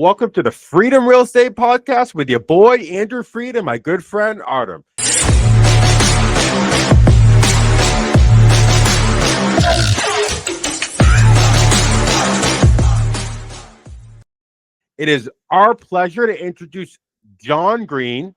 Welcome to the Freedom Real Estate Podcast with your boy, Andrew Freed, and my good friend, Artem. It is our pleasure to introduce Jonathan Greene.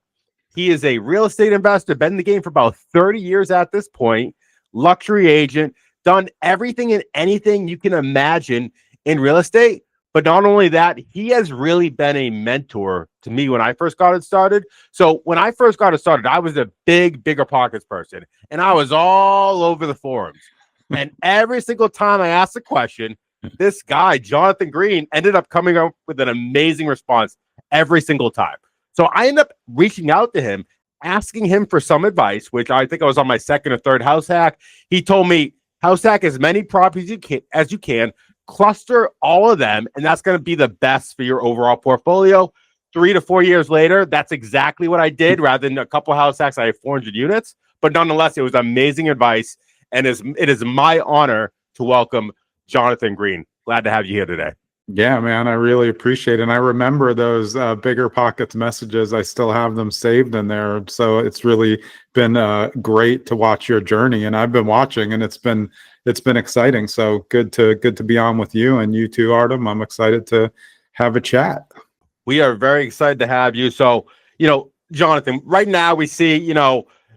He is a real estate investor, been in the game for about 30 years at this point, luxury agent, done everything and anything you can imagine in real estate. But not only that, he has really been a mentor to me when I first got it started. So when I first got it started, I was a bigger pockets person, and I was all over the forums. And every single time I asked a question, this guy, Jonathan Greene, ended up coming up with an amazing response every single time. So I ended up reaching out to him, asking him for some advice, which I think I was on my second or third house hack. He told me, house hack as many properties as you can, cluster all of them, and that's going to be the best for your overall portfolio. 3 to 4 years later, that's exactly what I did. Rather than a couple house hacks, I have 400 units. But nonetheless, it was amazing advice, and it is my honor to welcome Jonathan Greene. Glad to have you here today. Yeah, man, I really appreciate it. And I remember those bigger pockets messages. I still have them saved in there. So it's really been great to watch your journey. And I've been watching, and it's been exciting. So good to be on with you, and you too, Artem. I'm excited to have a chat. We are very excited to have you. So, Jonathan, right now we see,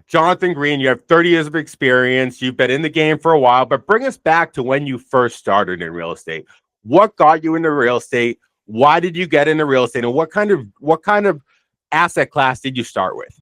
Jonathan Greene, you have 30 years of experience. You've been in the game for a while, but bring us back to when you first started in real estate. What got you into real estate? Why did you get into real estate? And what kind of asset class did you start with?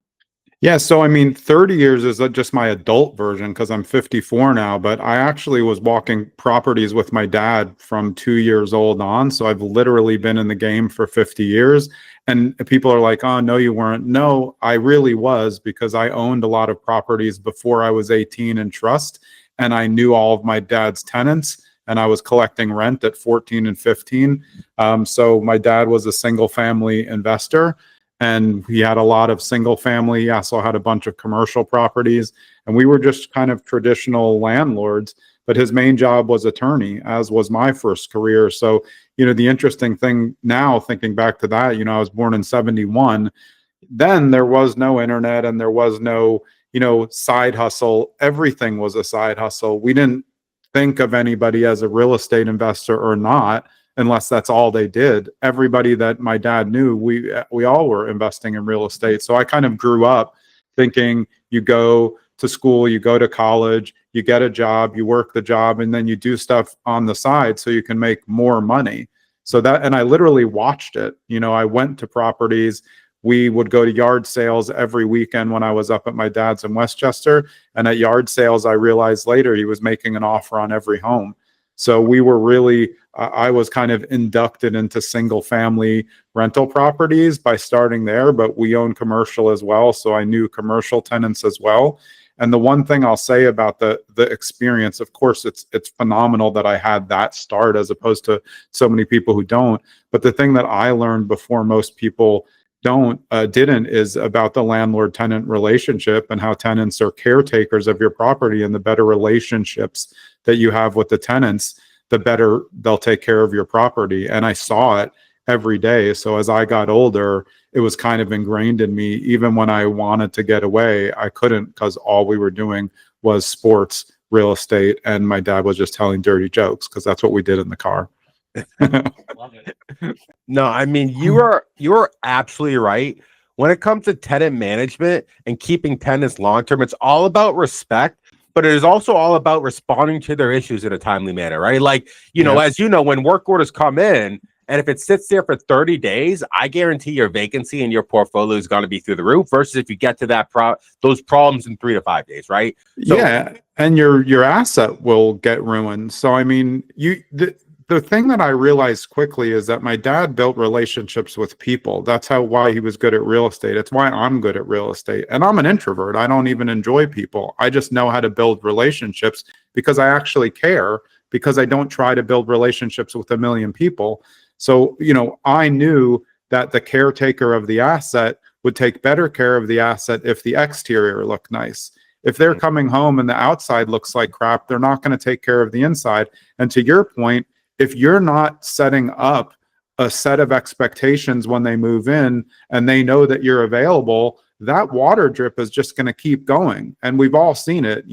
Yeah, so I mean, 30 years is just my adult version because I'm 54 now, but I actually was walking properties with my dad from 2 years old on. So I've literally been in the game for 50 years. And people are like, oh, no, you weren't. No, I really was, because I owned a lot of properties before I was 18 in trust. And I knew all of my dad's tenants, and I was collecting rent at 14 and 15. So my dad was a single family investor, and he had a lot of single family. He also had a bunch of commercial properties, and we were just kind of traditional landlords, but his main job was attorney, as was my first career. So, the interesting thing now, thinking back to that, I was born in 71. Then there was no internet, and there was no, side hustle. Everything was a side hustle. We didn't think of anybody as a real estate investor or not, unless that's all they did. Everybody that my dad knew, we all were investing in real estate. So I kind of grew up thinking you go to school, you go to college, you get a job, you work the job, and then you do stuff on the side so you can make more money. And I literally watched it. I went to properties. We would go to yard sales every weekend when I was up at my dad's in Westchester. And at yard sales, I realized later he was making an offer on every home. So we were really, I was kind of inducted into single family rental properties by starting there, but we own commercial as well. So I knew commercial tenants as well. And the one thing I'll say about the experience, of course, it's phenomenal that I had that start as opposed to so many people who don't. But the thing that I learned before most people didn't is about the landlord-tenant relationship, and how tenants are caretakers of your property, and the better relationships that you have with the tenants, the better they'll take care of your property. And I saw it every day. So as I got older, it was kind of ingrained in me. Even when I wanted to get away, I couldn't, because all we were doing was sports, real estate, and my dad was just telling dirty jokes, because that's what we did in the car. Love it. No, I mean, you are absolutely right. When it comes to tenant management and keeping tenants long-term, it's all about respect, but it is also all about responding to their issues in a timely manner, right? Like, as you know, when work orders come in, and if it sits there for 30 days, I guarantee your vacancy in your portfolio is going to be through the roof, versus if you get to those problems in 3 to 5 days, right? So, yeah, and your asset will get ruined. So, I mean, the thing that I realized quickly is that my dad built relationships with people. That's why he was good at real estate. It's why I'm good at real estate. And I'm an introvert. I don't even enjoy people. I just know how to build relationships because I actually care, because I don't try to build relationships with a million people. So, I knew that the caretaker of the asset would take better care of the asset if the exterior looked nice. If they're coming home and the outside looks like crap, they're not going to take care of the inside. And to your point, if you're not setting up a set of expectations when they move in and they know that you're available, that water drip is just going to keep going. And we've all seen it,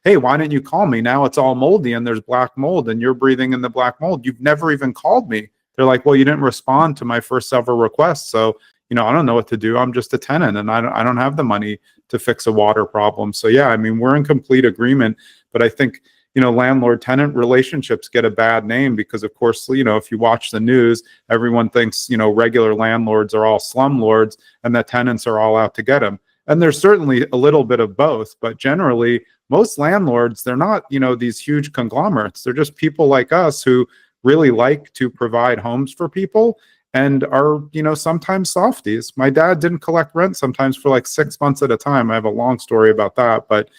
hey, why didn't you call me? Now it's all moldy and there's black mold and you're breathing in the black mold. You've never even called me. They're like, well, you didn't respond to my first several requests. So, I don't know what to do. I'm just a tenant and I don't have the money to fix a water problem. So yeah, I mean, we're in complete agreement, but I think, landlord tenant relationships get a bad name because of course, if you watch the news, everyone thinks, regular landlords are all slumlords and that tenants are all out to get them. And there's certainly a little bit of both, but generally most landlords, they're not, these huge conglomerates. They're just people like us who really like to provide homes for people and are, sometimes softies. My dad didn't collect rent sometimes for like 6 months at a time. I have a long story about that, but,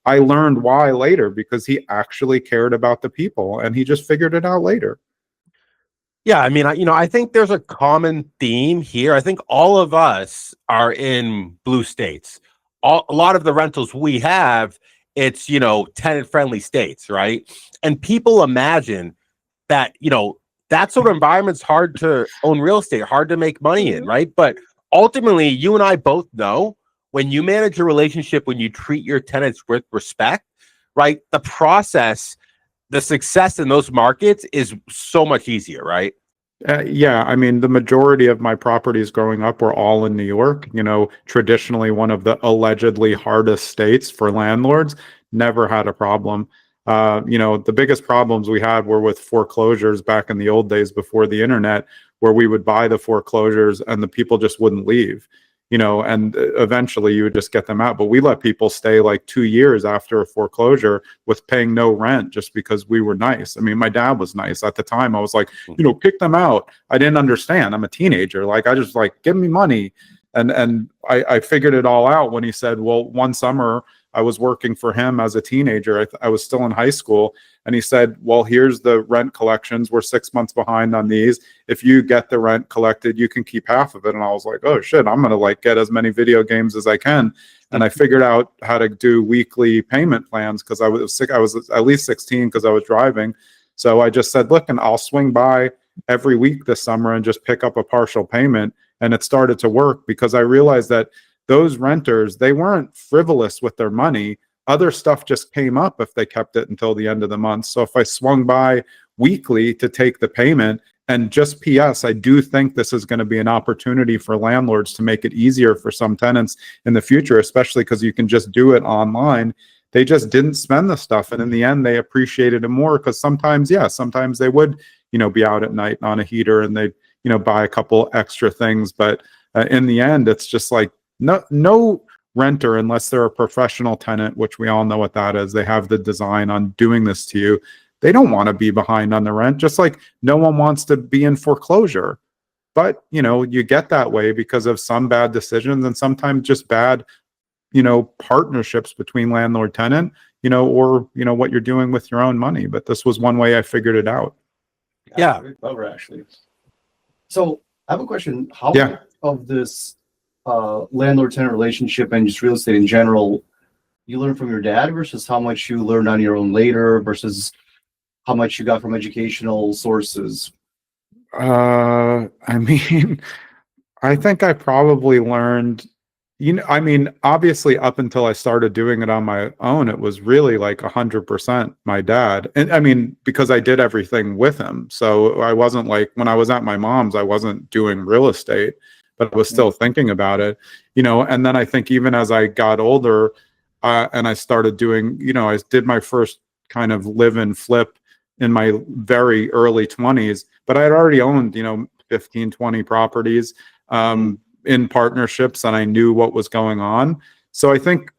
I learned why later because he actually cared about the people and he just figured it out later. Yeah, I mean, I think there's a common theme here. I think all of us are in blue states. A lot of the rentals we have, it's, tenant-friendly states, right? And people imagine that, that sort of environment's hard to own real estate, hard to make money in, right? But ultimately, you and I both know when you manage a relationship, when you treat your tenants with respect, right? The process, the success in those markets is so much easier, right? Yeah, I mean, the majority of my properties growing up were all in New York, traditionally one of the allegedly hardest states for landlords, never had a problem. The biggest problems we had were with foreclosures back in the old days before the internet, where we would buy the foreclosures and the people just wouldn't leave. And eventually you would just get them out. But we let people stay like 2 years after a foreclosure with paying no rent just because we were nice. I mean, my dad was nice at the time. I was like, kick them out. I didn't understand. I'm a teenager. Like, I just like, give me money. And I figured it all out when he said, well, one summer I was working for him as a teenager. I was still in high school. And he said, well, here's the rent collections. We're 6 months behind on these. If you get the rent collected, you can keep half of it. And I was like, oh shit, I'm going to like get as many video games as I can. And I figured out how to do weekly payment plans because I was sick. I was at least 16 because I was driving. So I just said, look, and I'll swing by every week this summer and just pick up a partial payment. And it started to work because I realized that those renters, they weren't frivolous with their money. Other stuff just came up if they kept it until the end of the month. So if I swung by weekly to take the payment, and just PS, I do think this is going to be an opportunity for landlords to make it easier for some tenants in the future, especially because you can just do it online. They just didn't spend the stuff. And in the end, they appreciated it more because sometimes they would, be out at night on a heater and they, buy a couple extra things. But in the end, it's just like, no renter, unless they're a professional tenant, which we all know what that is. They have the design on doing this to you. They don't want to be behind on the rent, just like no one wants to be in foreclosure. But, you get that way because of some bad decisions and sometimes just bad, partnerships between landlord tenant, or, what you're doing with your own money. But this was one way I figured it out. Yeah. Very clever, actually. So I have a question. How Yeah. of this landlord-tenant relationship and just real estate in general, you learned from your dad versus how much you learned on your own later versus how much you got from educational sources? I mean, I think I probably learned, obviously up until I started doing it on my own, it was really like 100% my dad. And I mean, because I did everything with him. So I wasn't like, when I was at my mom's, I wasn't doing real estate, but I was still thinking about it, and then I think even as I got older, and I started doing, I did my first kind of live and flip in my very early 20s, but I had already owned, 15, 20 properties in partnerships, and I knew what was going on. So I think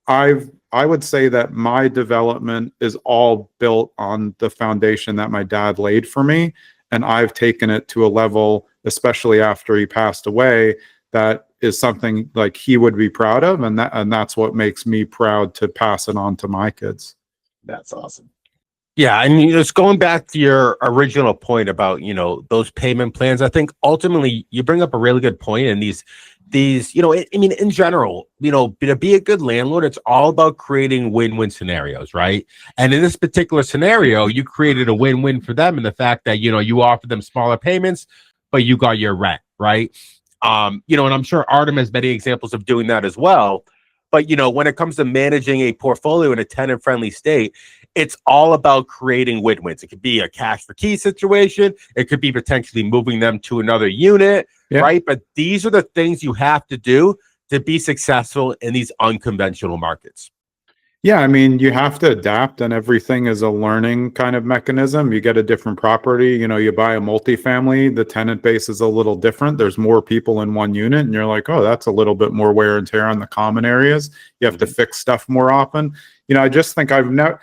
I would say that my development is all built on the foundation that my dad laid for me. And I've taken it to a level, especially after he passed away, that is something like he would be proud of. And that's what makes me proud to pass it on to my kids. That's awesome. Yeah, and just going back to your original point about those payment plans, I think ultimately you bring up a really good point. And these I mean, in general, to be a good landlord, it's all about creating win-win scenarios, right? And in this particular scenario, you created a win-win for them in the fact that you offered them smaller payments, but you got your rent, right? And I'm sure Artem has many examples of doing that as well. But when it comes to managing a portfolio in a tenant-friendly state, it's all about creating win-wins. It could be a cash for key situation. It could be potentially moving them to another unit, right? But these are the things you have to do to be successful in these unconventional markets. Yeah, I mean, you have to adapt, and everything is a learning kind of mechanism. You get a different property, you buy a multifamily, the tenant base is a little different. There's more people in one unit, and you're like, oh, that's a little bit more wear and tear on the common areas. You have to fix stuff more often. I just think I've never,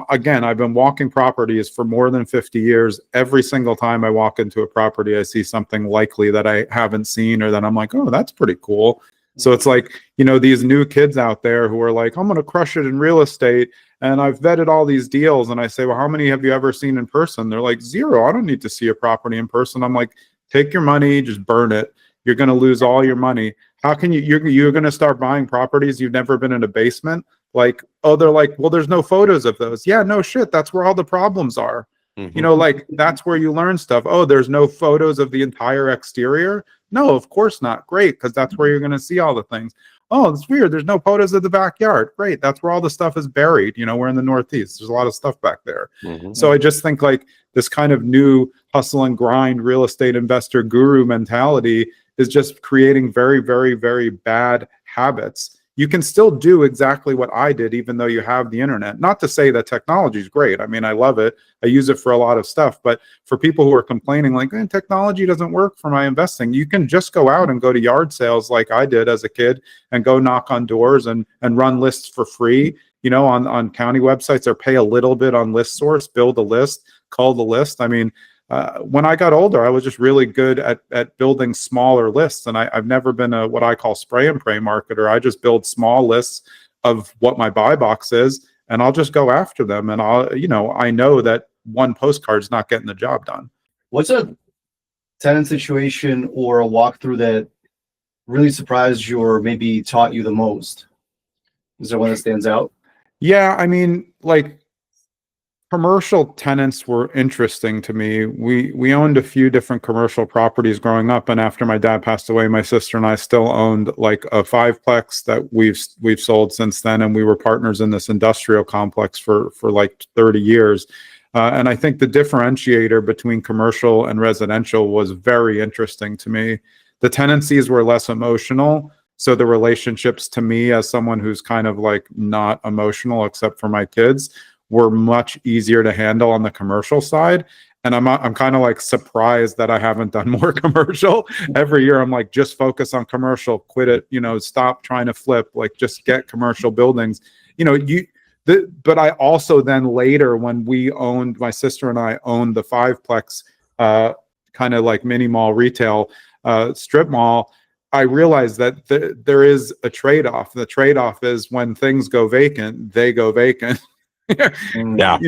again, I've been walking properties for more than 50 years. Every single time I walk into a property, I see something likely that I haven't seen, or that I'm like, oh, that's pretty cool. So it's like, these new kids out there who are like, I'm going to crush it in real estate. And I've vetted all these deals. And I say, well, how many have you ever seen in person? They're like, 0. I don't need to see a property in person. I'm like, take your money, just burn it. You're going to lose all your money. How can you're going to start buying properties you've never been in a basement? Like, oh, they're like, well, there's no photos of those. Yeah, no shit. That's where all the problems are. Like, that's where you learn stuff. Oh, there's no photos of the entire exterior. No, of course not. Great, because that's where you're going to see all the things. Oh, it's weird. There's no photos of the backyard. Great, that's where all the stuff is buried. We're in the Northeast. There's a lot of stuff back there. So I just think like this kind of new hustle and grind real estate investor guru mentality is just creating very, very, very bad habits. You can still do exactly what I did, even though you have the internet. Not to say that technology is great. I mean, I love it. I use it for a lot of stuff. But for people who are complaining like, technology doesn't work for my investing, you can just go out and go to yard sales like I did as a kid and go knock on doors and run lists for free, on county websites, or pay a little bit on list source, build a list, call the list. I mean, when I got older, I was just really good at building smaller lists. And I've never been a what I call spray and pray marketer. I just build small lists of what my buy box is, and I'll just go after them. And I know that one postcard's not getting the job done. What's a tenant situation or a walkthrough that really surprised you or maybe taught you the most? Is there one that stands out? Yeah, I mean, like, commercial tenants were interesting to me. We owned a few different commercial properties growing up, and after my dad passed away, my sister and I still owned like a 5-plex that we've sold since then, and we were partners in this industrial complex for like 30 years. And I think the differentiator between commercial and residential was very interesting to me. The tenancies were less emotional. So the relationships to me, as someone who's kind of like not emotional except for my kids, were much easier to handle on the commercial side. And I'm kind of like surprised that I haven't done more commercial. Every year I'm like, just focus on commercial, quit it, stop trying to flip, like just get commercial buildings. But I also then later, when my sister and I owned the 5-plex kind of like mini mall retail strip mall, I realized that there is a trade-off. The trade-off is when things go vacant, they go vacant. Yeah.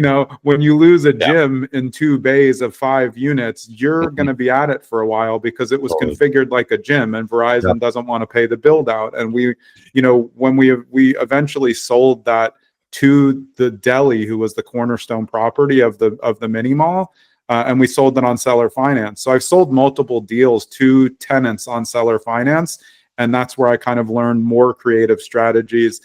When you lose a gym in 2 bays of 5 units, you're going to be at it for a while because it was configured like a gym, and Verizon doesn't want to pay the build out. And when we eventually sold that to the deli, who was the cornerstone property of the mini mall, and we sold it on seller finance. So I've sold multiple deals to tenants on seller finance, and that's where I kind of learned more creative strategies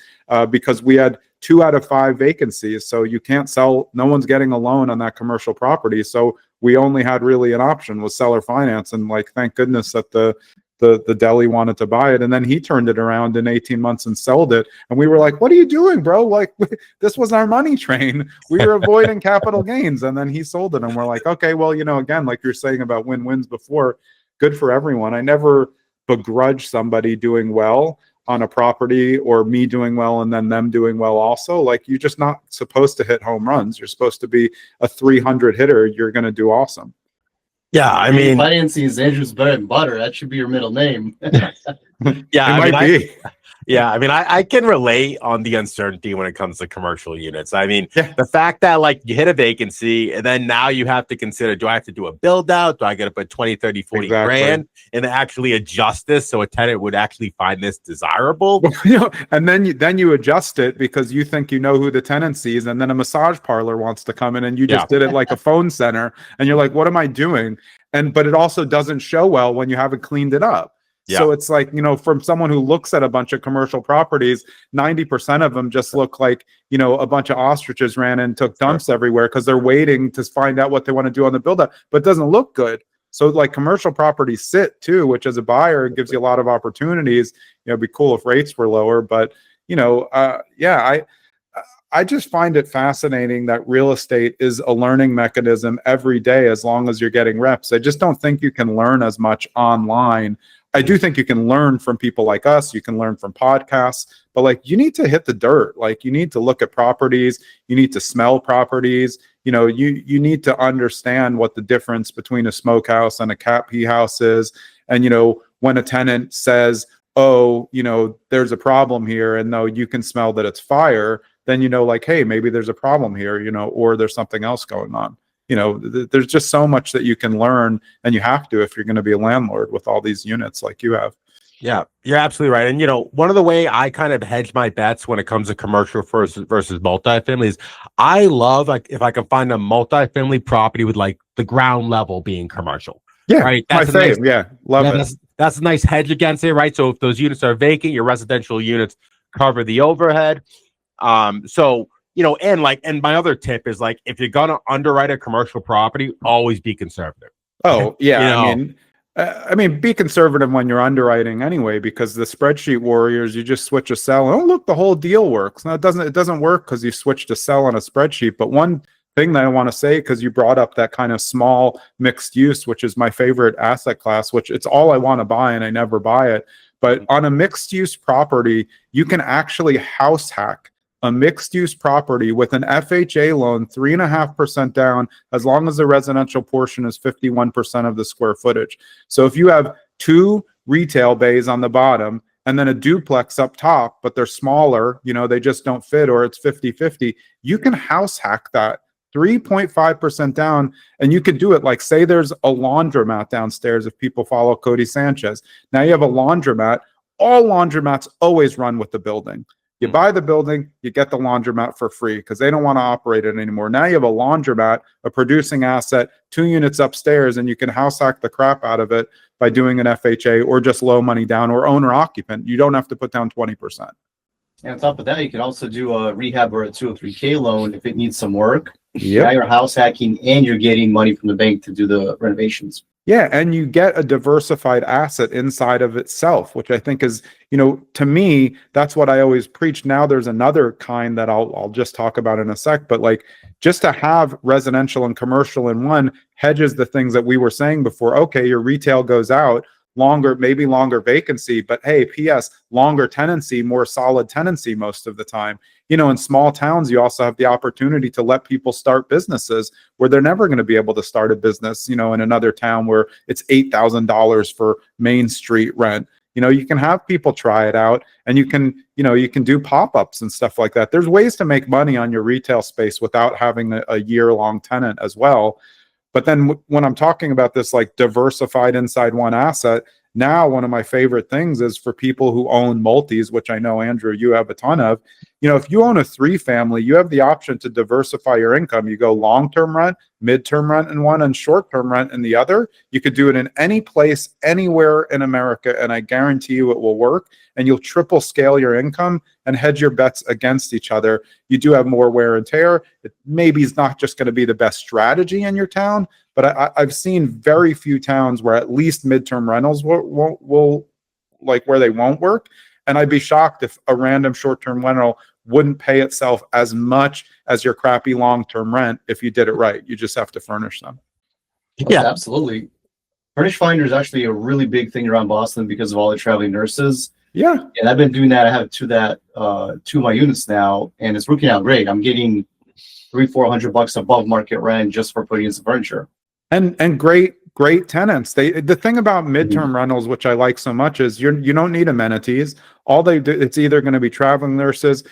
because we had 2 out of 5 vacancies. So you can't sell, no one's getting a loan on that commercial property. So we only had really an option was seller finance. And like, thank goodness that the deli wanted to buy it. And then he turned it around in 18 months and sold it. And we were like, what are you doing, bro? Like, this was our money train. We were avoiding capital gains. And then he sold it. And we're like, okay, well, again, like you're saying about win-wins before, good for everyone. I never begrudge somebody doing well on a property or me doing well and then them doing well also. Like, you're just not supposed to hit home runs. You're supposed to be a 300 hitter. You're going to do awesome. Yeah, I mean, financing is Andrew's bread and butter. That should be your middle name. Yeah, it might be. Yeah, I mean, I can relate on the uncertainty when it comes to commercial units. I mean, Yeah. the fact that like you hit a vacancy and then now you have to consider, do I have to do a build out? Do I got to put 20, 30, 40 Exactly. grand and actually adjust this so a tenant would actually find this desirable? And then you adjust it because you think you know who the tenant sees, and then a massage parlor wants to come in, and you just did it like a phone center, and you're like, what am I doing? But it also doesn't show well when you haven't cleaned it up. So it's like, from someone who looks at a bunch of commercial properties, 90% of them just look like, a bunch of ostriches ran and took dumps everywhere because they're waiting to find out what they want to do on the build up, but it doesn't look good. So like commercial properties sit too, which as a buyer, it gives you a lot of opportunities. It'd be cool if rates were lower, but I just find it fascinating that real estate is a learning mechanism every day as long as you're getting reps. I just don't think you can learn as much online. I do think you can learn from people like us. You can learn from podcasts, but like you need to hit the dirt. Like you need to look at properties. You need to smell properties. You need to understand what the difference between a smokehouse and a cat pee house is. And, when a tenant says, oh, there's a problem here, and though you can smell that it's fire, then, like, hey, maybe there's a problem here, or there's something else going on. There's just so much that you can learn, and you have to if you're going to be a landlord with all these units like you have. Yeah, you're absolutely right. And, one of the way I kind of hedge my bets when it comes to commercial versus multifamily is I love, like, if I can find a multifamily property with like the ground level being commercial. Yeah, right. That's my fave. Love it. That's a nice hedge against it, right? So if those units are vacant, your residential units cover the overhead. And my other tip is like, if you're going to underwrite a commercial property, always be conservative. Oh, yeah. I mean, be conservative when you're underwriting anyway, because the spreadsheet warriors, you just switch a cell. Oh, look, the whole deal works. No, it doesn't work because you switched a cell on a spreadsheet. But one thing that I want to say, because you brought up that kind of small mixed use, which is my favorite asset class, which it's all I want to buy and I never buy it. But on a mixed use property, you can actually house hack a mixed use property with an FHA loan, 3.5% down, as long as the residential portion is 51% of the square footage. So if you have 2 retail bays on the bottom and then a duplex up top, but they're smaller, they just don't fit, or it's 50-50, you can house hack that 3.5% down. And you could do it like, say there's a laundromat downstairs, if people follow Cody Sanchez. Now you have a laundromat. All laundromats always run with the building. You buy the building, you get the laundromat for free because they don't want to operate it anymore. Now you have a laundromat, a producing asset, 2 units upstairs, and you can house hack the crap out of it by doing an FHA or just low money down or owner occupant. You don't have to put down 20%. And on top of that, you can also do a rehab or a 203K loan if it needs some work. Yep. Now you're house hacking and you're getting money from the bank to do the renovations. Yeah, and you get a diversified asset inside of itself, which I think is, to me, that's what I always preach. Now there's another kind that I'll just talk about in a sec, but like just to have residential and commercial in one hedges the things that we were saying before. Okay, your retail goes out, maybe longer vacancy, but hey, PS, longer tenancy, more solid tenancy most of the time. In small towns, you also have the opportunity to let people start businesses where they're never going to be able to start a business, in another town where it's $8,000 for Main Street rent. You can have people try it out, and you can do pop-ups and stuff like that. There's ways to make money on your retail space without having a year-long tenant as well. But then when I'm talking about this like diversified inside one asset, now one of my favorite things is for people who own multis, which I know, Andrew, you have a ton of. If you own a 3-family, you have the option to diversify your income. You go long-term rent, mid-term rent in one, and short-term rent in the other. You could do it in any place, anywhere in America, and I guarantee you it will work. And you'll triple scale your income and hedge your bets against each other. You do have more wear and tear. It maybe is not just going to be the best strategy in your town, but I've seen very few towns where at least midterm rentals will like where they won't work. And I'd be shocked if a random short-term rental wouldn't pay itself as much as your crappy long-term rent if you did it right. You just have to furnish them. Yeah, absolutely. Furnish Finder is actually a really big thing around Boston because of all the traveling nurses. Yeah. And I've been doing that. I have two of my units now, and it's working out great. I'm getting $300-400 above market rent just for putting in some furniture. And great great tenants. The thing about midterm rentals, which I like so much, is you don't need amenities. All they do, it's either going to be traveling nurses,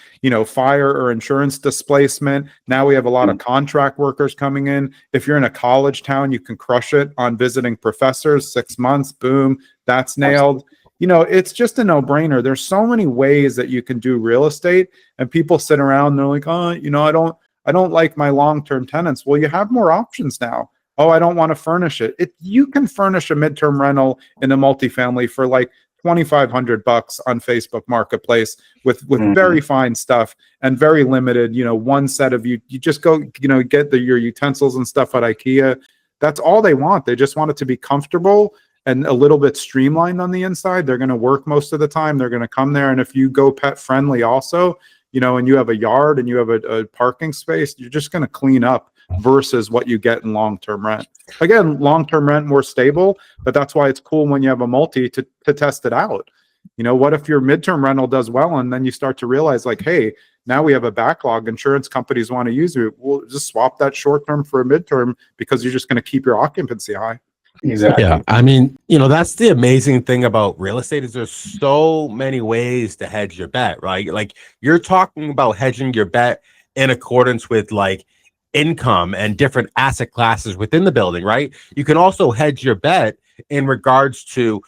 fire or insurance displacement. Now we have a lot of contract workers coming in. If you're in a college town, you can crush it on visiting professors, 6 months, boom, that's nailed. It's just a no-brainer. There's so many ways that you can do real estate, and people sit around and they're like, oh, I don't like my long-term tenants. Well, you have more options now. Oh, I don't want to furnish it. You can furnish a midterm rental in a multifamily for like $2,500 on Facebook Marketplace with very fine stuff and very limited, one set of you just go, get your utensils and stuff at IKEA. That's all they want. They just want it to be comfortable and a little bit streamlined on the inside. They're going to work most of the time. They're going to come there. And if you go pet friendly also, and you have a yard and you have a parking space, you're just going to clean up versus what you get in long-term rent. Again, long-term rent more stable, but that's why it's cool when you have a multi to test it out. What if your midterm rental does well and then you start to realize like, hey, now we have a backlog, insurance companies want to use it. We'll just swap that short-term for a midterm because you're just going to keep your occupancy high. Exactly. Yeah. I mean, that's the amazing thing about real estate is there's so many ways to hedge your bet, right? Like you're talking about hedging your bet in accordance with like income and different asset classes within the building, right? You can also hedge your bet in regards to,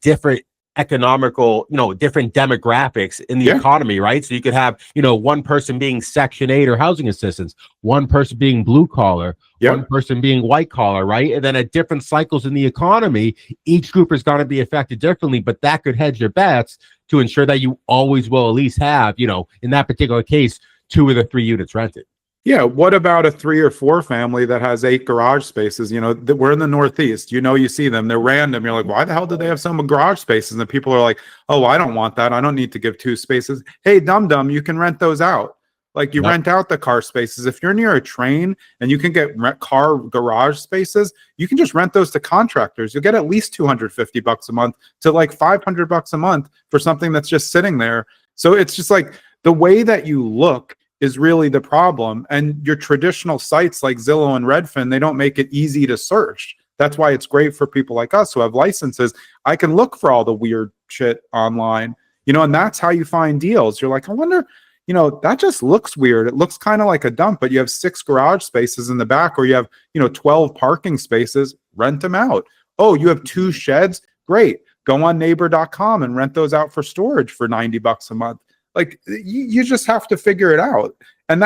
different economical, different demographics in the economy, right? So you could have, one person being Section 8 or housing assistance, one person being blue collar, one person being white collar, right? And then at different cycles in the economy, each group is going to be affected differently, but that could hedge your bets to ensure that you always will at least have, in that particular case, 2 of the 3 units rented. Yeah. What about a 3 or 4 family that has 8 garage spaces? We're in the Northeast, you see them, they're random. You're like, why the hell do they have some garage spaces? And the people are like, oh, I don't want that. I don't need to give 2 spaces. Hey, dum-dum, you can rent those out. Like you rent out the car spaces. If you're near a train and you can get car garage spaces, you can just rent those to contractors. You'll get at least $250 a month to like $500 a month for something that's just sitting there. So it's just like the way that you look is really the problem. And your traditional sites like Zillow and Redfin, they don't make it easy to search. That's why it's great for people like us who have licenses. I can look for all the weird shit online, and that's how you find deals. You're like, I wonder, that just looks weird. It looks kind of like a dump, but you have 6 garage spaces in the back, or you have, 12 parking spaces, rent them out. Oh, you have 2 sheds? Great. Go on neighbor.com and rent those out for storage for $90 a month. Like you just have to figure it out. And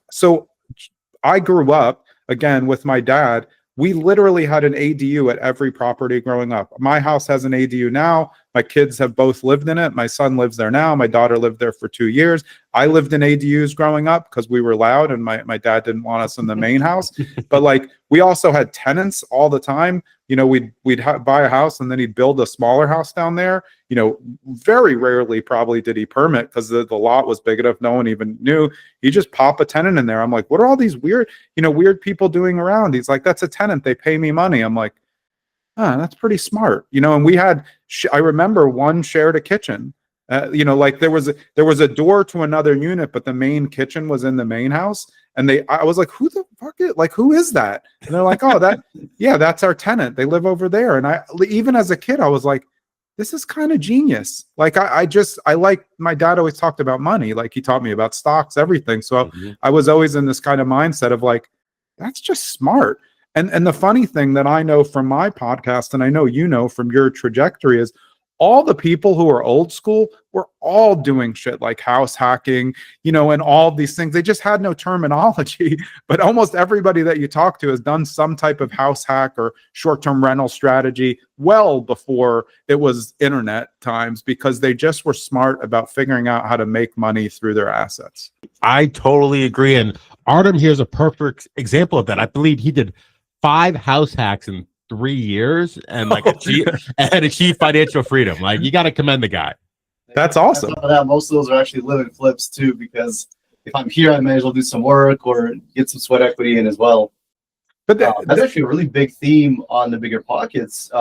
so I grew up again with my dad. We literally had an ADU at every property growing up. My house has an ADU now. My kids have both lived in it. My son lives there now. My daughter lived there for 2 years. I lived in ADUs growing up because we were loud and my dad didn't want us in the main house. But like we also had tenants all the time. We'd buy a house and then he'd build a smaller house down there. Very rarely probably did he permit because the lot was big enough. No one even knew. He just pop a tenant in there. I'm like, what are all these weird people doing around? He's like, that's a tenant. They pay me money. I'm like, that's pretty smart. And we had, I remember one shared a kitchen. Like there was a door to another unit, but the main kitchen was in the main house. And I was like, who the fuck who is that? And they're like, oh, that's our tenant. They live over there. And even as a kid, I was like, this is kind of genius. Like I like, my dad always talked about money. Like he taught me about stocks, everything. So I was always in this kind of mindset of like, that's just smart. And the funny thing that I know from my podcast, and I know from your trajectory, is all the people who are old school were all doing shit like house hacking, and all these things. They just had no terminology, but almost everybody that you talk to has done some type of house hack or short-term rental strategy well before it was internet times, because they just were smart about figuring out how to make money through their assets. I totally agree. And Artem here's a perfect example of that. I believe he did 5 house hacks in 3 years and achieve financial freedom. Like you got to commend the guy. That's awesome. Most of those are actually living flips too, because if I'm here, I may as well do some work or get some sweat equity in as well. But that's actually a really big theme on the Bigger Pockets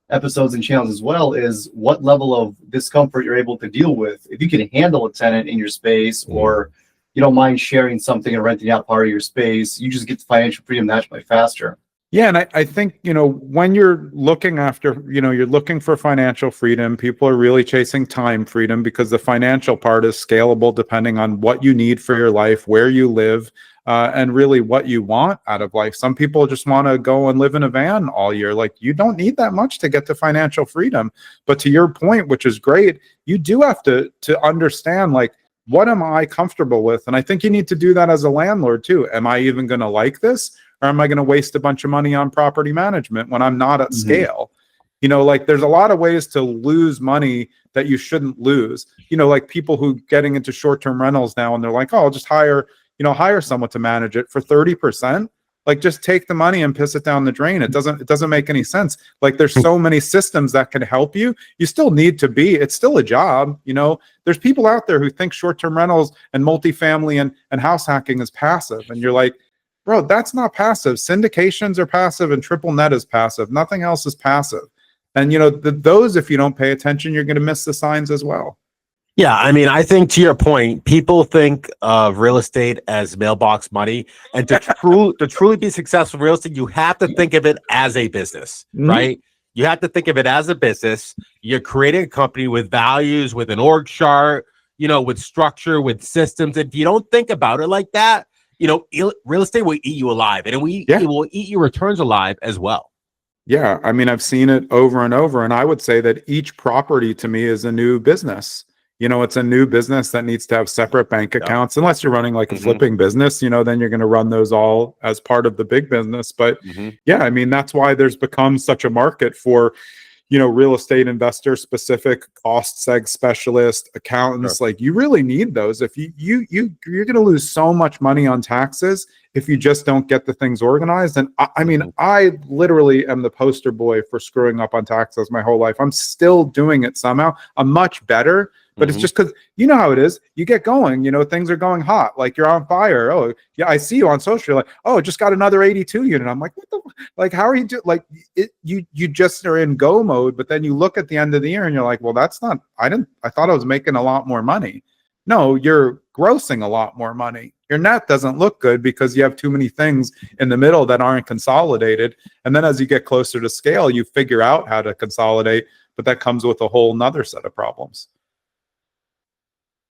episodes and channels as well, is what level of discomfort you're able to deal with. If you can handle a tenant in your space, or you don't mind sharing something and renting out part of your space, you just get the financial freedom that much faster. Yeah, and I think, when you're looking after, you're looking for financial freedom, people are really chasing time freedom because the financial part is scalable depending on what you need for your life, where you live, and really what you want out of life. Some people just want to go and live in a van all year. Like, you don't need that much to get to financial freedom. But to your point, which is great, you do have to understand, like, what am I comfortable with? And I think you need to do that as a landlord too. Am I even going to like this? Or am I going to waste a bunch of money on property management when I'm not at scale? Like, there's a lot of ways to lose money that you shouldn't lose. Like people who getting into short-term rentals now, and they're like, oh, I'll just hire someone to manage it for 30%. Like, just take the money and piss it down the drain. It doesn't make any sense. Like, there's so many systems that can help you. You still need to it's still a job. There's people out there who think short-term rentals and multifamily and house hacking is passive. And you're like, bro, that's not passive. Syndications are passive and triple net is passive. Nothing else is passive. And, those, if you don't pay attention, you're going to miss the signs as well. Yeah, I mean, I think to your point, people think of real estate as mailbox money, and to truly be successful in real estate, you have to think of it as a business, right? You have to think of it as a business. You're creating a company with values, with an org chart, with structure, with systems. If you don't think about it like that, real estate will eat you alive, and it will eat your returns alive as well. Yeah, I mean, I've seen it over and over, and I would say that each property to me is a new business. It's a new business that needs to have separate bank accounts, unless you're running like a flipping business, then you're going to run those all as part of the big business. But yeah, I mean, that's why there's become such a market for, real estate investor specific cost seg specialist accountants. Like, you really need those. If you're going to lose so much money on taxes if you just don't get the things organized. And I mean, I literally am the poster boy for screwing up on taxes my whole life. I'm still doing it somehow. I'm much better. But it's just because how it is. You get going, things are going hot. Like, you're on fire. Oh, yeah, I see you on social. You're like, oh, just got another 82 unit. I'm like, what the? Like, how are you doing? Like, you just are in go mode. But then you look at the end of the year and you're like, well, that's not. I thought I was making a lot more money. No, you're grossing a lot more money. Your net doesn't look good because you have too many things in the middle that aren't consolidated. And then as you get closer to scale, you figure out how to consolidate. But that comes with a whole nother set of problems.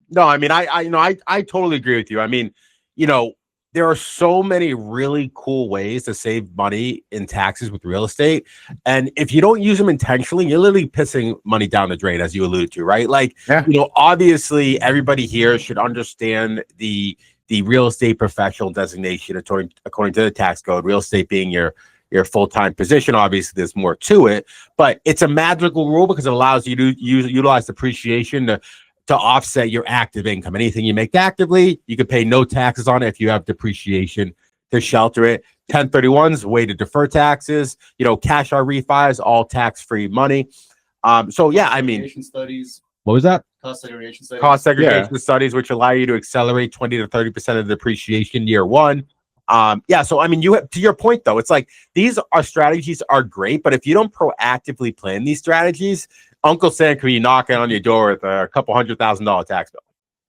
No, I mean, I totally agree with you. I mean, there are so many really cool ways to save money in taxes with real estate. And if you don't use them intentionally, you're literally pissing money down the drain, as you alluded to, right? Like, obviously everybody here should understand the real estate professional designation according to the tax code, real estate being your full-time position. Obviously, there's more to it, but it's a magical rule because it allows you to utilize depreciation to offset your active income. Anything you make actively, you can pay no taxes on it if you have depreciation to shelter it. 1031s, way to defer taxes. Cash out refis, all tax-free money. So yeah, I mean, studies. What was that? Cost segregation studies. Cost segregation studies, which allow you to accelerate 20 to 30% of the depreciation year one. Yeah, so I mean, you have, to your point though, it's like these strategies are great, but if you don't proactively plan these strategies, Uncle Sam could be knocking on your door with a couple $100,000 tax bill.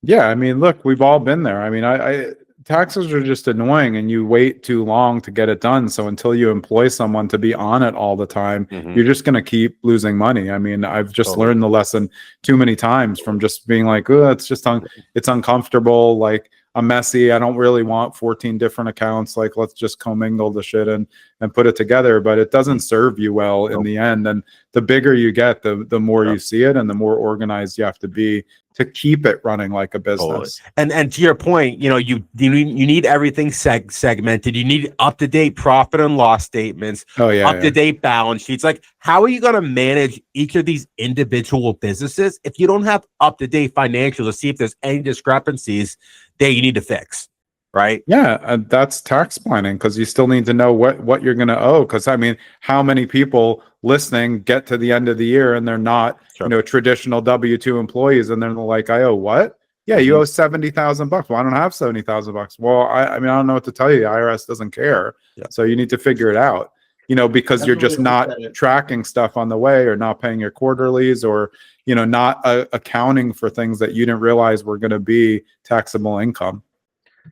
Yeah, I mean, look, we've all been there. I mean, taxes are just annoying, and you wait too long to get it done. So until you employ someone to be on it all the time, you're just going to keep losing money. I mean, I've just learned the lesson too many times from just being like, oh, it's just it's uncomfortable. Like, I'm messy. I don't really want 14 different accounts. Like, let's just commingle the shit and put it together. But it doesn't serve you well in the end. And the bigger you get, the more you see it, and the more organized you have to be to keep it running like a business. And to your point, you need everything segmented. You need up-to-date profit and loss statements, up-to-date balance sheets. Like, how are you going to manage each of these individual businesses if you don't have up-to-date financials to see if there's any discrepancies that you need to fix? Right. Yeah, that's tax planning, because you still need to know what you're going to owe. Because I mean, how many people listening get to the end of the year and they're not, traditional W-2 employees, and they're like, I owe what? Yeah, you owe $70,000. Well, I don't have $70,000. Well, I mean, I don't know what to tell you. The IRS doesn't care. So you need to figure it out. Because you're just not tracking stuff on the way, or not paying your quarterlies, or not accounting for things that you didn't realize were going to be taxable income.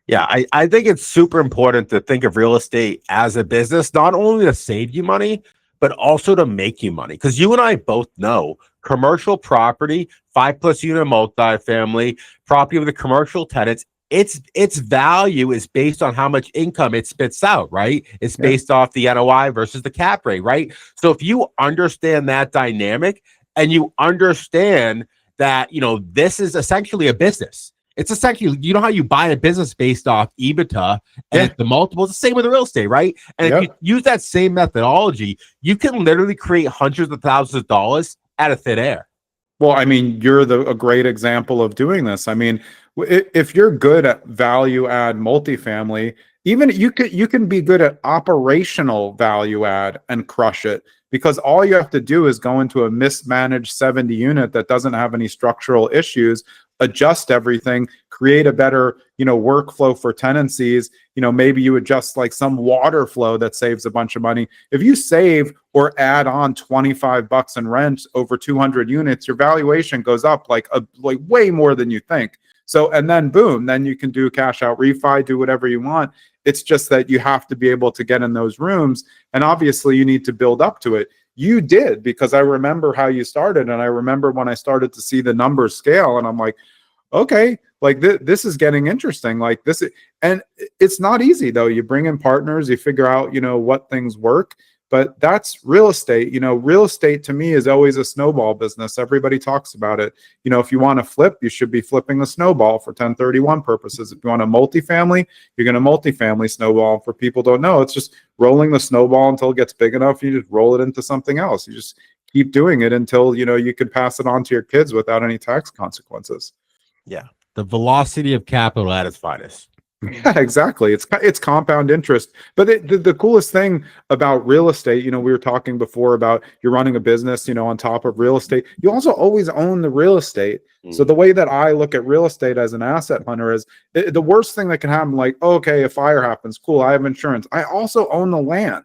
Yeah, I think it's super important to think of real estate as a business, not only to save you money, but also to make you money. Because you and I both know commercial property, 5+ unit multifamily, property with a commercial tenants, its value is based on how much income it spits out, right? It's Yeah. based off the NOI versus the cap rate, right? So if you understand that dynamic and you understand that, this is essentially a business. It's essentially, you know how you buy a business based off EBITDA and Yeah. it's the multiples, the same with the real estate, right? And if you Yep. use that same methodology, you can literally create hundreds of thousands of dollars out of thin air. Well, I mean, you're a great example of doing this. I mean, if you're good at value add multifamily, even you can be good at operational value add and crush it, because all you have to do is go into a mismanaged 70 unit that doesn't have any structural issues, adjust everything, create a better, workflow for tenancies. Maybe you adjust like some water flow that saves a bunch of money. If you save or add on $25 in rent over 200 units, your valuation goes up like way more than you think. So, and then boom, then you can do cash out refi, do whatever you want. It's just that you have to be able to get in those rooms. And obviously you need to build up to it. You did, because I remember how you started. And I remember when I started to see the numbers scale, and I'm like, okay, like this is getting interesting. Like this, and it's not easy though. You bring in partners, you figure out, what things work. But that's real estate. Real estate to me is always a snowball business. Everybody talks about it. If you want to flip, you should be flipping a snowball for 1031 purposes. If you want a multifamily, you're going to multifamily snowball. For people who don't know, it's just rolling the snowball until it gets big enough. You just roll it into something else. You just keep doing it until, you can pass it on to your kids without any tax consequences. Yeah. The velocity of capital at its finest. Yeah, exactly. It's compound interest. But the coolest thing about real estate, we were talking before about you're running a business, on top of real estate. You also always own the real estate. So the way that I look at real estate as an asset hunter is the worst thing that can happen, like, okay, a fire happens, cool, I have insurance. I also own the land.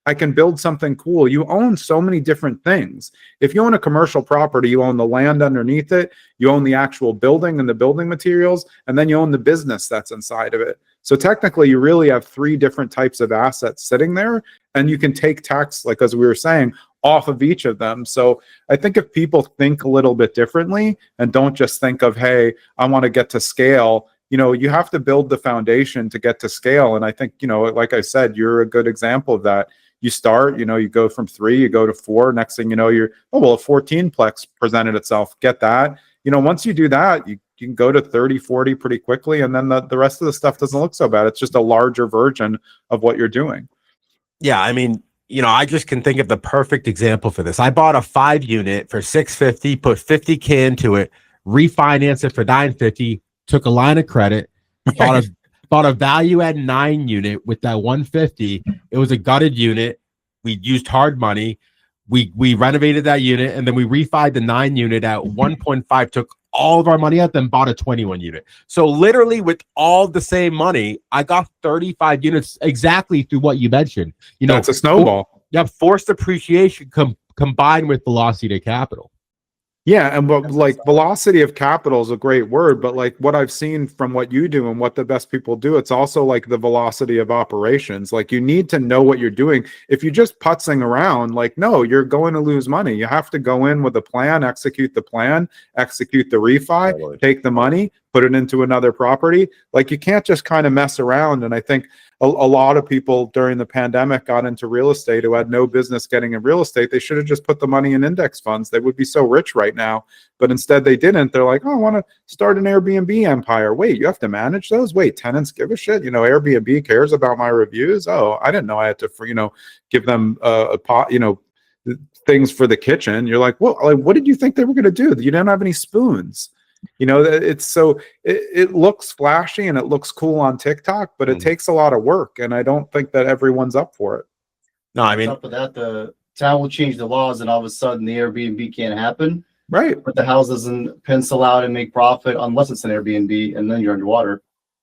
I can build something cool. You own so many different things. If you own a commercial property, you own the land underneath it, you own the actual building and the building materials, and then you own the business that's inside of it. So technically, you really have 3 different types of assets sitting there, and you can take tax, like as we were saying, off of each of them. So I think if people think a little bit differently and don't just think of, hey, I want to get to scale, you have to build the foundation to get to scale. And I think, like I said, you're a good example of that. You start, you go from 3, you go to 4. Next thing you know, you're, a 14-plex presented itself. Get that. Once you do that, you can go to 30, 40 pretty quickly. And then the rest of the stuff doesn't look so bad. It's just a larger version of what you're doing. Yeah. I mean, I just can think of the perfect example for this. I bought a 5 unit for $650, put $50K into it, refinanced it for $950, took a line of credit, bought a value add 9 unit with that $150. It was a gutted unit. We used hard money. We renovated that unit, and then we refied the 9 unit at 1.5, took all of our money out, then bought a 21 unit. So literally with all the same money, I got 35 units exactly through what you mentioned. It's a snowball. Forced appreciation combined with velocity to capital. Yeah, and but like velocity of capital is a great word, but like what I've seen from what you do and what the best people do, it's also like the velocity of operations. Like you need to know what you're doing. If you're just putzing around, like, no, you're going to lose money. You have to go in with a plan, execute the plan, execute the refi, take the money, put it into another property. Like you can't just kind of mess around. And I think a lot of people during the pandemic got into real estate who had no business getting in real estate. They should have just put the money in index funds. They would be so rich right now. But instead they didn't. They're like, oh, I want to start an Airbnb empire. Wait, you have to manage those? Wait, tenants give a shit? Airbnb cares about my reviews? Oh, I didn't know I had to, give them a pot, things for the kitchen. You're like, well, like, what did you think they were going to do? You didn't have any spoons. It's so it looks flashy and it looks cool on TikTok, but it takes a lot of work, and I don't think that everyone's up for it. No, I mean, on top of that, the town will change the laws, and all of a sudden the Airbnb can't happen. Right. But the house doesn't pencil out and make profit unless it's an Airbnb, and then you're underwater.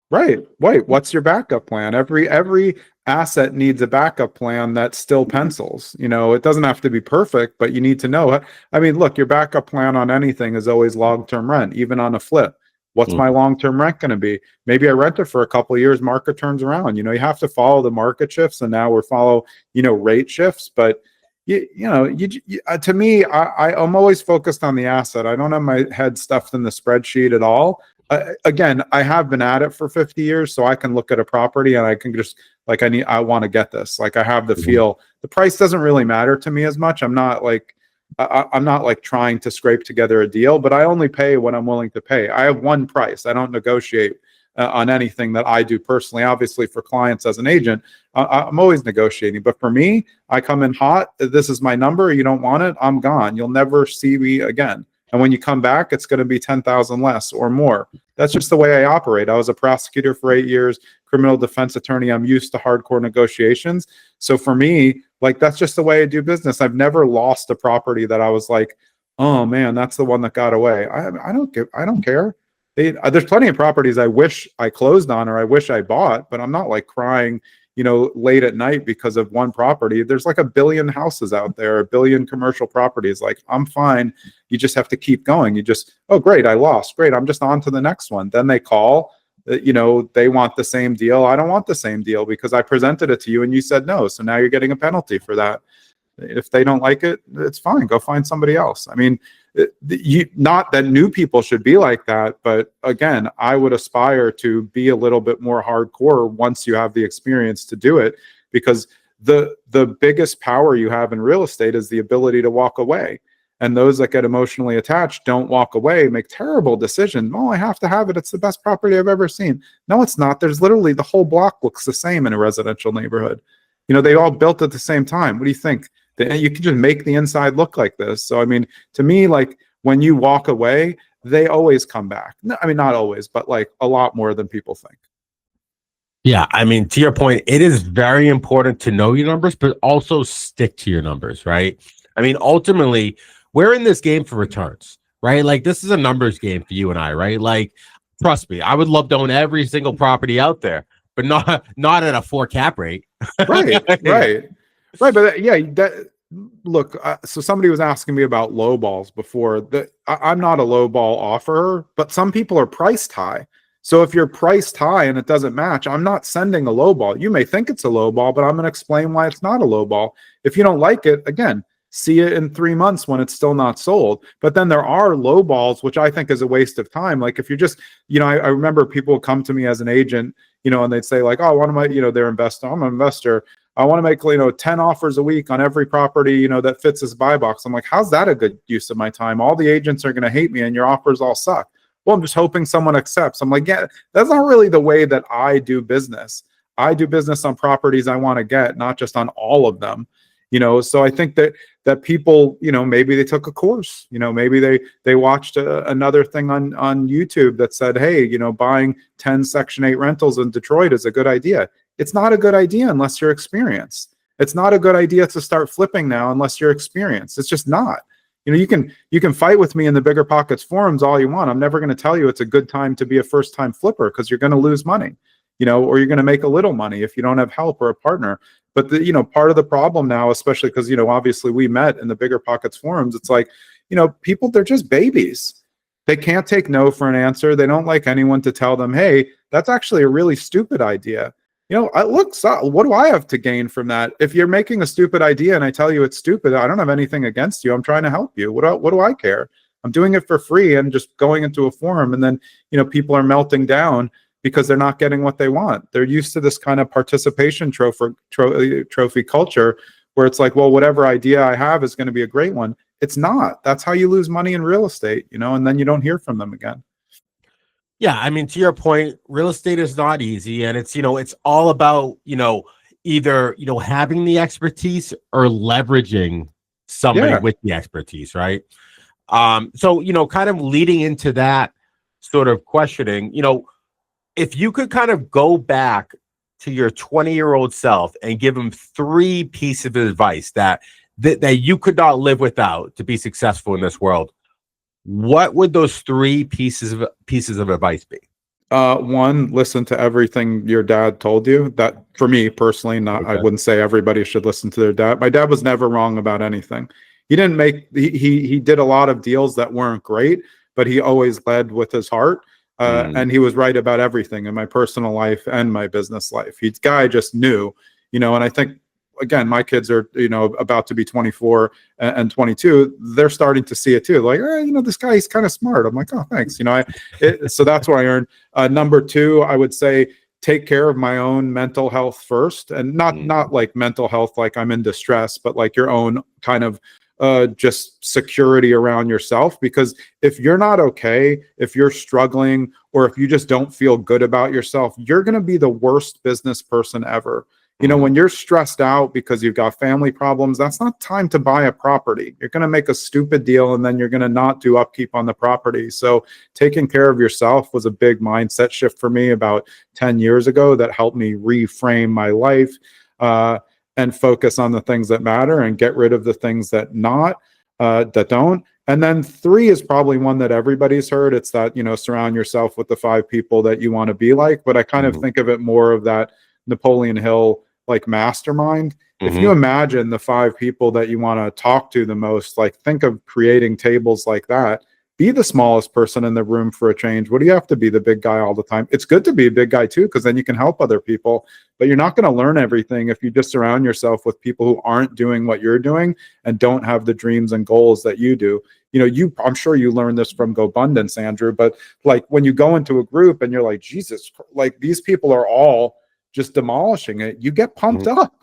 Right. Wait, what's your backup plan? Every asset needs a backup plan that still pencils. It doesn't have to be perfect, but you need to know. I mean, look, your backup plan on anything is always long-term rent, even on a flip. What's my long-term rent going to be? Maybe I rent it for a couple of years, market turns around. You have to follow the market shifts, and now we're follow, rate shifts. But to me, I'm always focused on the asset. I don't have my head stuffed in the spreadsheet at all. Again, I have been at it for 50 years, so I can look at a property and I can just like, I want to get this. Like, I have the feel. The price doesn't really matter to me as much. I'm not like trying to scrape together a deal, but I only pay what I'm willing to pay. I have one price. I don't negotiate on anything that I do personally. Obviously, for clients as an agent, I'm always negotiating. But for me, I come in hot. This is my number. You don't want it, I'm gone. You'll never see me again. And when you come back, it's going to be 10,000 less or more. That's just the way I operate. I was a prosecutor for 8 years, criminal defense attorney. I'm used to hardcore negotiations. So for me, like, that's just the way I do business. I've never lost a property that I was like, oh man, that's the one that got away. I don't care. There's plenty of properties I wish I closed on or I wish I bought, but I'm not like crying, late at night because of one property. There's like 1 billion houses out there, 1 billion commercial properties. Like, I'm fine. You just have to keep going. Oh, great, I lost. Great, I'm just on to the next one. Then they call, they want the same deal. I don't want the same deal because I presented it to you and you said no. So now you're getting a penalty for that. If they don't like it, it's fine. Go find somebody else. I mean, not that new people should be like that, but again, I would aspire to be a little bit more hardcore once you have the experience to do it, because the biggest power you have in real estate is the ability to walk away. And those that get emotionally attached don't walk away, make terrible decisions. Oh, I have to have it. It's the best property I've ever seen. No, it's not. There's literally the whole block looks the same in a residential neighborhood. They all built at the same time. What do you think? You can just make the inside look like this. So, I mean, to me, like, when you walk away, they always come back. No, I mean, not always, but like a lot more than people think. Yeah, I mean, to your point, it is very important to know your numbers, but also stick to your numbers, right? I mean, ultimately, we're in this game for returns, right? Like, this is a numbers game for you and I, right? Like, trust me, I would love to own every single property out there, but not at a 4 cap rate. Right. But look, so somebody was asking me about low balls before. I'm not a low ball offerer, but some people are priced high. So if you're priced high and it doesn't match, I'm not sending a low ball. You may think it's a low ball, but I'm going to explain why it's not a low ball. If you don't like it, again, see it in 3 months when it's still not sold. But then there are low balls, which I think is a waste of time. Like, if you're just, I remember people would come to me as an agent, and they'd say like, oh, I want to make, they're investor. I'm an investor. I want to make, 10 offers a week on every property, that fits this buy box. I'm like, how's that a good use of my time? All the agents are going to hate me and your offers all suck. Well, I'm just hoping someone accepts. I'm like, yeah, that's not really the way that I do business. I do business on properties I want to get, not just on all of them. So I think that people, maybe they took a course, maybe they watched another thing on YouTube that said, hey, buying 10 Section 8 rentals in Detroit is a good idea. It's not a good idea unless you're experienced. It's not a good idea to start flipping now unless you're experienced. It's just not. You can fight with me in the Bigger Pockets forums all you want. I'm never going to tell you it's a good time to be a first-time flipper, because you're going to lose money, or you're going to make a little money if you don't have help or a partner. But part of the problem now, especially because, obviously we met in the Bigger Pockets forums, it's like, people, they're just babies. They can't take no for an answer. They don't like anyone to tell them, hey, that's actually a really stupid idea. Look, what do I have to gain from that? If you're making a stupid idea and I tell you it's stupid, I don't have anything against you. I'm trying to help you. What do I care? I'm doing it for free and just going into a forum, and then, people are melting down because they're not getting what they want. They're used to this kind of participation trophy culture where it's like, well, whatever idea I have is going to be a great one. It's not. That's how you lose money in real estate, and then you don't hear from them again. Yeah, I mean, to your point, real estate is not easy, and it's, it's all about, either, having the expertise or leveraging somebody with the expertise, right? So, kind of leading into that sort of questioning, if you could kind of go back to your 20-year-old self and give him 3 pieces of advice that you could not live without to be successful in this world, what would those 3 pieces of advice be? 1, listen to everything your dad told you. That, for me personally, I wouldn't say everybody should listen to their dad. My dad was never wrong about anything. He did a lot of deals that weren't great, but he always led with his heart. And he was right about everything in my personal life and my business life. Guy just knew, and I think, again, my kids are, about to be 24 and 22. They're starting to see it too. Like, this guy, he's kind of smart. I'm like, oh, thanks. So that's what I earned. Number two, I would say, take care of my own mental health first, and not like mental health, like I'm in distress, but like your own kind of just security around yourself. Because if you're not okay, if you're struggling, or if you just don't feel good about yourself, you're going to be the worst business person ever. When you're stressed out because you've got family problems, that's not time to buy a property. You're going to make a stupid deal, and then you're going to not do upkeep on the property. So taking care of yourself was a big mindset shift for me about 10 years ago that helped me reframe my life and focus on the things that matter and get rid of the things that don't. And then three is probably one that everybody's heard. It's that, surround yourself with the 5 people that you want to be like. But I kind of think of it more of that Napoleon Hill like mastermind. If you imagine the 5 people that you want to talk to the most, like think of creating tables like that. Be the smallest person in the room for a change. What do you have to be the big guy all the time? It's good to be a big guy too, because then you can help other people, but you're not going to learn everything if you just surround yourself with people who aren't doing what you're doing and don't have the dreams and goals that you do. I'm sure you learned this from GoBundance, Andrew, but like when you go into a group and you're like, Jesus, like these people are all just demolishing it, you get pumped up.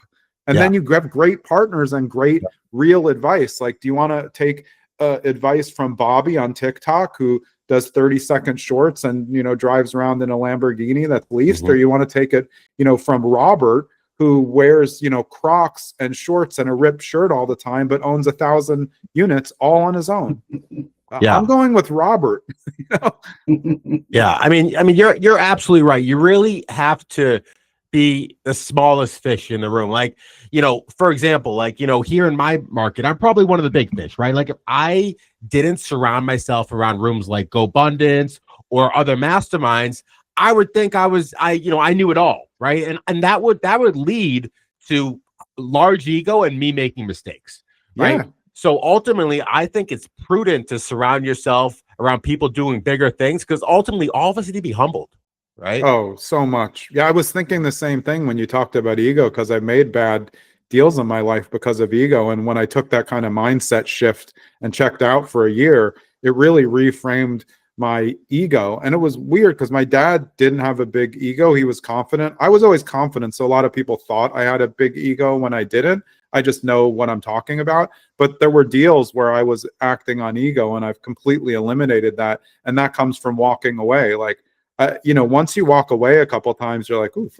And then you grab great partners and great real advice. Like, do you want to take advice from Bobby on TikTok, who does 30-second shorts and, drives around in a Lamborghini that's leased? Or you want to take it, from Robert, who wears, Crocs and shorts and a ripped shirt all the time, but owns 1,000 units all on his own? I'm going with Robert. Yeah. I mean, you're absolutely right. You really have to be the smallest fish in the room. Like, for example, like, here in my market, I'm probably one of the big fish, right? Like if I didn't surround myself around rooms like GoBundance or other masterminds, I would think I knew it all, right? And that would lead to large ego and me making mistakes, right? Yeah. So ultimately, I think it's prudent to surround yourself around people doing bigger things, because ultimately all of us need to be humbled. Right? Oh, so much. Yeah, I was thinking the same thing when you talked about ego, because I made bad deals in my life because of ego. And when I took that kind of mindset shift and checked out for a year, it really reframed my ego. And it was weird because my dad didn't have a big ego. He was confident. I was always confident. So a lot of people thought I had a big ego when I didn't. I just know what I'm talking about. But there were deals where I was acting on ego, and I've completely eliminated that. And that comes from walking away. Like, once you walk away a couple of times, you're like, ooh,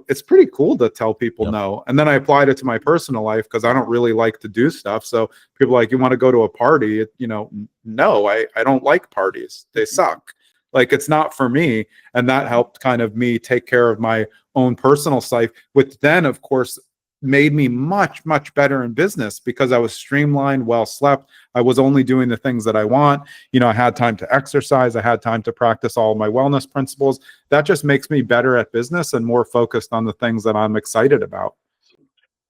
it's pretty cool to tell people no. And then I applied it to my personal life because I don't really like to do stuff. So people are like, you want to go to a party? No, I don't like parties. They suck. Like, it's not for me. And that helped kind of me take care of my own personal life, which then, of course, made me much, much better in business because I was streamlined, well slept. I was only doing the things that I want. I had time to exercise. I had time to practice all of my wellness principles. That just makes me better at business and more focused on the things that I'm excited about.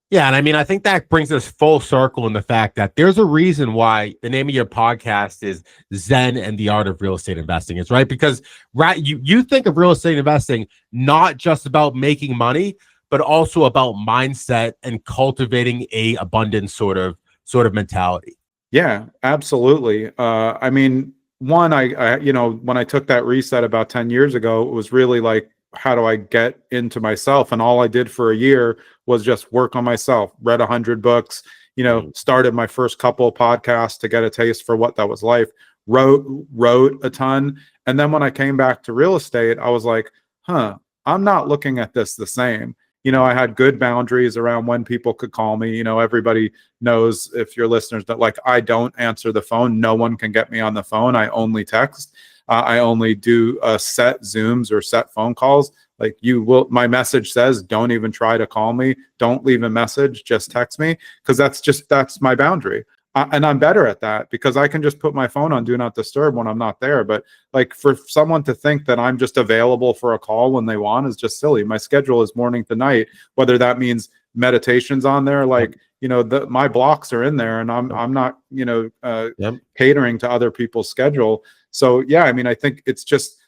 Yeah. And I mean, I think that brings us full circle in the fact that there's a reason why the name of your podcast is Zen and the Art of Real Estate Investing. It's right because you think of real estate investing not just about making money, but also about mindset and cultivating a abundant sort of mentality. Yeah, absolutely. I mean, one, I when I took that reset about 10 years ago, it was really like, how do I get into myself? And all I did for a year was just work on myself, read 100 books, started my first couple of podcasts to get a taste for what that was like, wrote a ton. And then when I came back to real estate, I was like, I'm not looking at this the same. I had good boundaries around when people could call me. Everybody knows, if your listeners, that like, I don't answer the phone. No one can get me on the phone. I only text. I only do set Zooms or set phone calls. Like, my message says, don't even try to call me. Don't leave a message, just text me. Because that's my boundary. And I'm better at that because I can just put my phone on do not disturb when I'm not there. But like, for someone to think that I'm just available for a call when they want is just silly. My schedule is morning to night, whether that means meditations on there, like, my blocks are in there, and I'm not, catering to other people's schedule. So yeah, I mean, I think it's just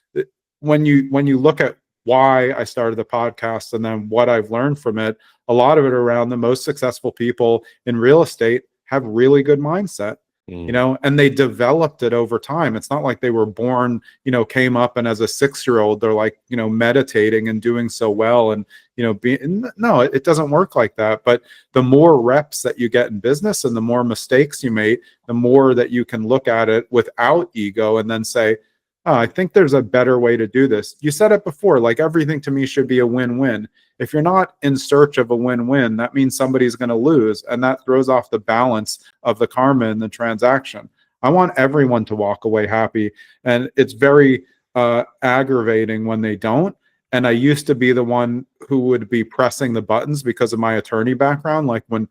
when you look at why I started the podcast and then what I've learned from it, a lot of it around the most successful people in real estate have really good mindset. You know, and they developed it over time. It's not like they were born, came up and as a 6-year-old, they're like, meditating and doing so well. And, no, it doesn't work like that. But the more reps that you get in business and the more mistakes you make, the more that you can look at it without ego and then say, oh, I think there's a better way to do this. You said it before, like everything to me should be a win-win. If you're not in search of a win-win, that means somebody's going to lose, and that throws off the balance of the karma in the transaction. I want everyone to walk away happy, and it's very aggravating when they don't. And I used to be the one who would be pressing the buttons because of my attorney background, like when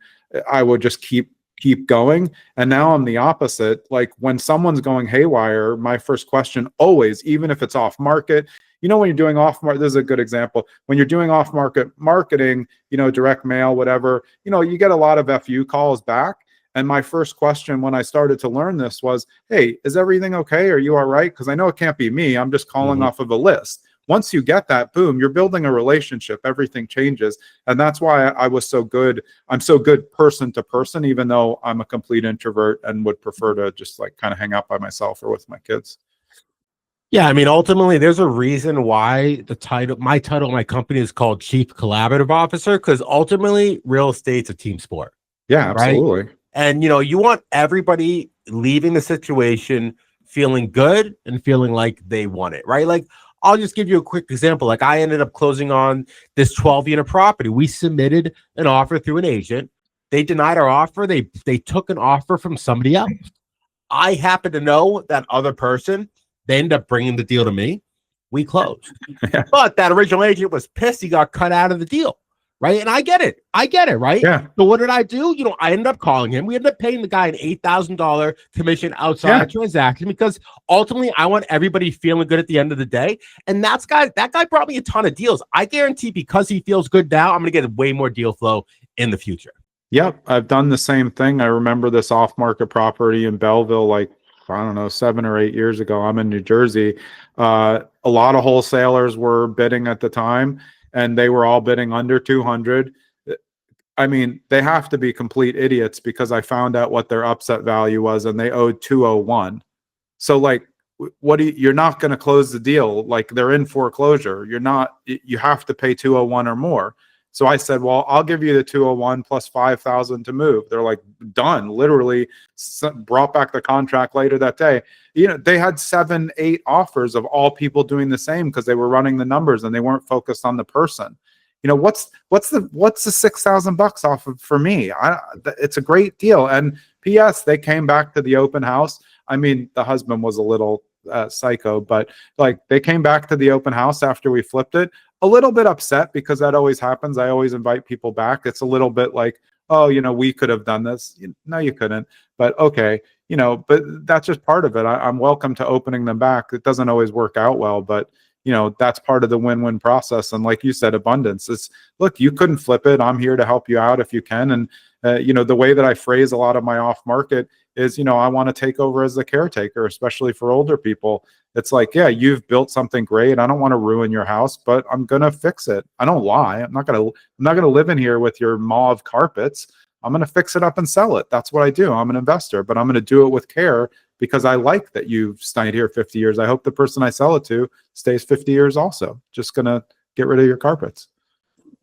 I would just keep going. And now I'm the opposite. Like when someone's going haywire, my first question always, even if it's off market, when you're doing off market, this is a good example. When you're doing off market marketing, direct mail, whatever, you get a lot of FU calls back. And my first question when I started to learn this was, hey, is everything okay? Are you all right? Because I know it can't be me. I'm just calling off of a list. Once you get that, boom, you're building a relationship. Everything changes. And that's why I was so good. I'm so good person to person, even though I'm a complete introvert and would prefer to just like kind of hang out by myself or with my kids. Yeah, I mean, ultimately, there's a reason why my title, my company is called Chief Collaborative Officer, because ultimately, real estate's a team sport. Yeah, absolutely. Right? And, you want everybody leaving the situation feeling good and feeling like they won it, right? Like, I'll just give you a quick example. Like I ended up closing on this 12-unit property. We submitted an offer through an agent. They denied our offer. They took an offer from somebody else. I happen to know that other person. They ended up bringing the deal to me. We closed. Yeah. But that original agent was pissed. He got cut out of the deal. Right. And I get it, right? Yeah. So what did I do? I ended up calling him. We ended up paying the guy an $8,000 commission outside the transaction because ultimately I want everybody feeling good at the end of the day. And that guy brought me a ton of deals. I guarantee because he feels good now, I'm going to get way more deal flow in the future. Yep. I've done the same thing. I remember this off-market property in Belleville, like, I don't know, 7 or 8 years ago. I'm in New Jersey. A lot of wholesalers were bidding at the time, and they were all bidding under 200. I mean, they have to be complete idiots because I found out what their upset value was and they owed 201. So like, you're not going to close the deal. Like they're in foreclosure. You have to pay 201 or more. So I said, well, I'll give you the 201 plus 5,000 to move. They're like, done. Literally brought back the contract later that day. They had 7, 8 offers of all people doing the same because they were running the numbers and they weren't focused on the person. What's the $6,000 off of for me? It's a great deal. And P.S. they came back to the open house. I mean, the husband was a little psycho, but like they came back to the open house after we flipped it. A little bit upset because that always happens. I always invite people back. It's a little bit like, oh, we could have done this. No, you couldn't. But okay, but that's just part of it. I'm welcome to opening them back. It doesn't always work out well, but that's part of the win-win process. And like you said, abundance is, look, you couldn't flip it. I'm here to help you out if you can. And, the way that I phrase a lot of my off market is, I want to take over as the caretaker, especially for older people. It's like, yeah, you've built something great. I don't want to ruin your house, but I'm going to fix it. I don't lie. I'm not going to live in here with your mauve carpets. I'm going to fix it up and sell it. That's what I do. I'm an investor, but I'm going to do it with care because I like that you've stayed here 50 years. I hope the person I sell it to stays 50 years also. Just going to get rid of your carpets.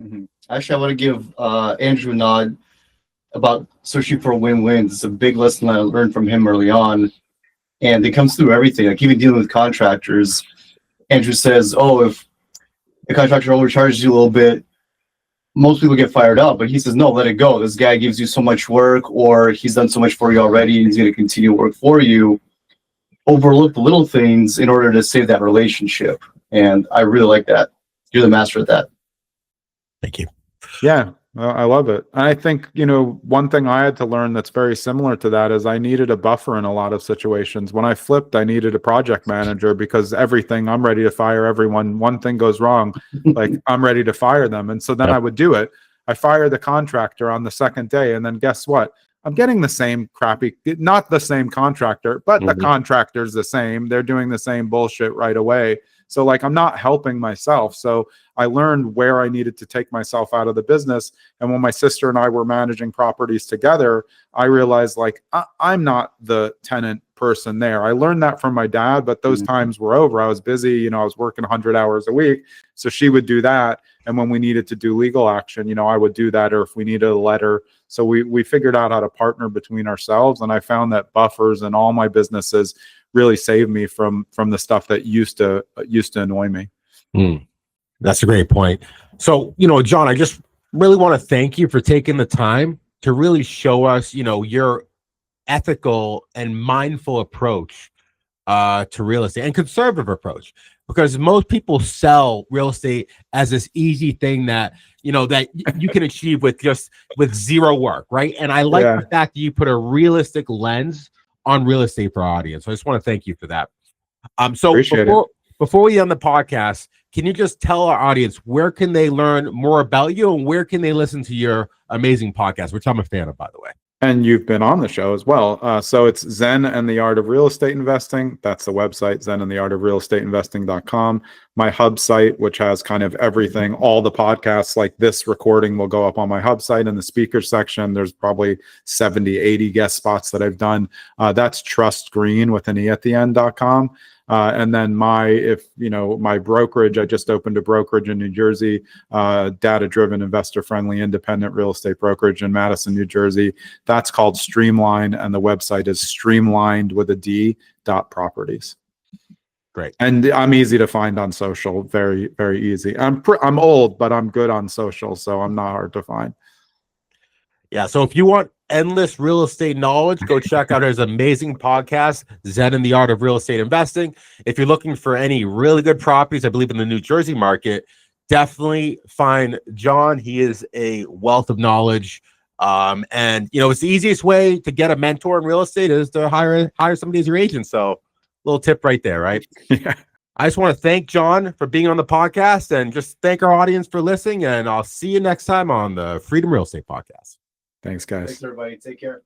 Mm-hmm. Actually, I want to give Andrew a nod about searching for win-wins. It's a big lesson I learned from him early on. And it comes through everything. Like even dealing with contractors, Andrew says, oh, if the contractor overcharges you a little bit, most people get fired up. But he says, no, let it go. This guy gives you so much work, or he's done so much for you already, and he's going to continue work for you. Overlook the little things in order to save that relationship. And I really like that. You're the master at that. Thank you. Yeah. I love it. I think, one thing I had to learn that's very similar to that is I needed a buffer in a lot of situations. When I flipped, I needed a project manager because everything, I'm ready to fire everyone. One thing goes wrong, like I'm ready to fire them. And so then I would do it. I fire the contractor on the second day. And then guess what? I'm getting the same crappy, not the same contractor, but the contractor's the same. They're doing the same bullshit right away. So like, I'm not helping myself. So I learned where I needed to take myself out of the business. And when my sister and I were managing properties together, I realized like, I'm not the tenant person there. I learned that from my dad, but those times were over. I was busy, you know, I was working 100 hours a week. So she would do that. And when we needed to do legal action, you know, I would do that, or if we needed a letter. So we figured out how to partner between ourselves. And I found that buffers and all my businesses really saved me from the stuff that used to annoy me. That's a great point. So, you know, John, I just really want to thank you for taking the time to really show us, you know, your ethical and mindful approach to real estate and conservative approach, because most people sell real estate as this easy thing that, you know, that you can achieve with zero work. Right. And I like the fact that you put a realistic lens on real estate for our audience. So I just want to thank you for that. So before we end the podcast, can you just tell our audience where can they learn more about you and where can they listen to your amazing podcast, which I'm a fan of, by the way? And you've been on the show as well. So it's Zen and the Art of Real Estate Investing. That's the website, zenandtheartofrealestateinvesting.com. My hub site, which has kind of everything, all the podcasts like this recording will go up on my hub site. In the speakers section, there's probably 70, 80 guest spots that I've done. That's trustgreen with an E at the end.com. And then my brokerage, I just opened a brokerage in New Jersey, data-driven, investor-friendly, independent real estate brokerage in Madison, New Jersey. That's called Streamline, and the website is streamlined.properties. Great. And I'm easy to find on social, very, very easy. I'm old, but I'm good on social, so I'm not hard to find. Yeah, so if you want endless real estate knowledge, go check out his amazing podcast, Zen and the Art of Real Estate Investing. If you're looking for any really good properties, I believe in the New Jersey market, definitely find John. He is a wealth of knowledge. And you know, it's the easiest way to get a mentor in real estate is to hire somebody as your agent. So little tip right there, right? Yeah. I just want to thank John for being on the podcast and just thank our audience for listening. And I'll see you next time on the Freedom Real Estate Podcast. Thanks, guys. Thanks, everybody. Take care.